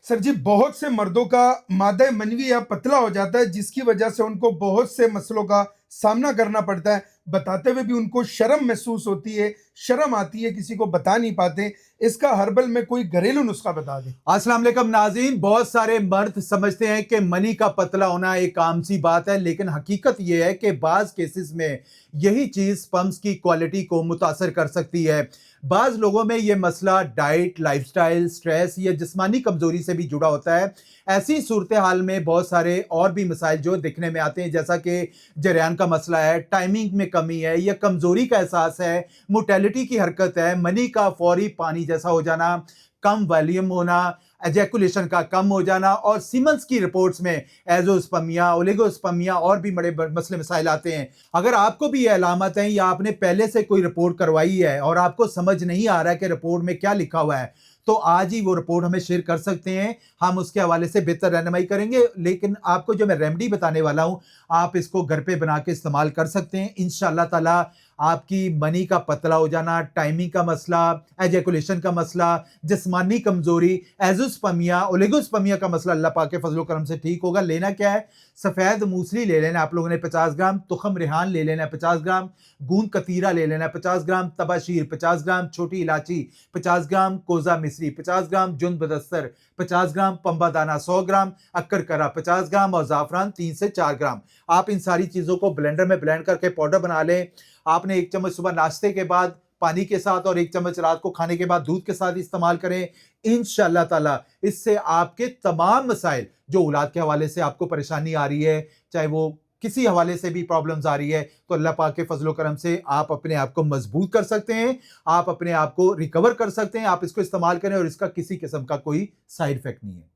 سر جی، بہت سے مردوں کا مادہ منوی یا پتلا ہو جاتا ہے، جس کی وجہ سے ان کو بہت سے مسئلوں کا سامنا کرنا پڑتا ہے۔ بتاتے ہوئے بھی ان کو شرم محسوس ہوتی ہے، شرم آتی ہے، کسی کو بتا نہیں پاتے۔ اس کا ہربل میں کوئی گھریلو نسخہ بتا دیں۔ السلام علیکم ناظرین، بہت سارے مرد سمجھتے ہیں کہ منی کا پتلا ہونا ایک عام سی بات ہے، لیکن حقیقت یہ ہے کہ بعض کیسز میں یہی چیز سپرمز کی کوالٹی کو متاثر کر سکتی ہے۔ بعض لوگوں میں یہ مسئلہ ڈائٹ، لائف سٹائل، سٹریس یا جسمانی کمزوری سے بھی جڑا ہوتا ہے۔ ایسی صورتحال میں بہت سارے اور بھی مسائل جو دکھنے میں آتے ہیں، جیسا کہ جریان کا مسئلہ ہے، ٹائمنگ میں کمی ہے یا کمزوری کا احساس ہے، موٹیلٹی کی حرکت ہے، منی کا فوری پانی جیسا ہو جانا، کم والیوم ہونا، ایجیکولیشن کا کم ہو جانا، اور سیمنز کی رپورٹس میں ایزوسپرمیا، اولیگوسپرمیا اور بھی بڑے مسئلے مسائل آتے ہیں۔ اگر آپ کو بھی یہ علامت ہیں یا آپ نے پہلے سے کوئی رپورٹ کروائی ہے اور آپ کو سمجھ نہیں آ رہا ہے کہ رپورٹ میں کیا لکھا ہوا ہے، تو آج ہی وہ رپورٹ ہمیں شیئر کر سکتے ہیں، ہم اس کے حوالے سے بہتر رہنمائی کریں گے۔ لیکن آپ کو جو میں ریمیڈی بتانے والا ہوں، آپ اس کو گھر پہ بنا کے استعمال کر سکتے ہیں۔ انشاءاللہ تعالی آپ کی منی کا پتلا ہو جانا، ٹائمنگ کا مسئلہ، ایجیکولیشن کا مسئلہ، جسمانی کمزوری، ایزوسپرمیا، اولیگوسپرمیا کا مسئلہ اللہ پاک کے فضل و کرم سے ٹھیک ہوگا۔ لینا کیا ہے؟ سفید موسلی لے لینا آپ لوگوں نے 50 گرام، تخم ریحان لے لینا 50 گرام، گوند کتیرا لے لینا 50 گرام، تباشیر 50 گرام، چھوٹی الائچی 50 گرام، کوزہ مصری 50 گرام، جند بدستر 50 گرام، پمبا دانہ 100 گرام، اکر کرا 50 گرام اور زعفران 3 سے 4 گرام۔ آپ ان ساری چیزوں کو بلینڈر میں بلینڈ کر کے پاؤڈر بنا لیں۔ آپ نے 1 چمچ صبح ناشتے کے بعد پانی کے ساتھ اور 1 چمچ رات کو کھانے کے بعد دودھ کے ساتھ استعمال کریں۔ انشاءاللہ تعالی اس سے آپ کے تمام مسائل جو اولاد کے حوالے سے آپ کو پریشانی آ رہی ہے، چاہے وہ کسی حوالے سے بھی پرابلمز آ رہی ہے، تو اللہ پاک کے فضل و کرم سے آپ اپنے آپ کو مضبوط کر سکتے ہیں، آپ اپنے آپ کو ریکور کر سکتے ہیں۔ آپ اس کو استعمال کریں اور اس کا کسی قسم کا کوئی سائیڈ ایفیکٹ نہیں ہے۔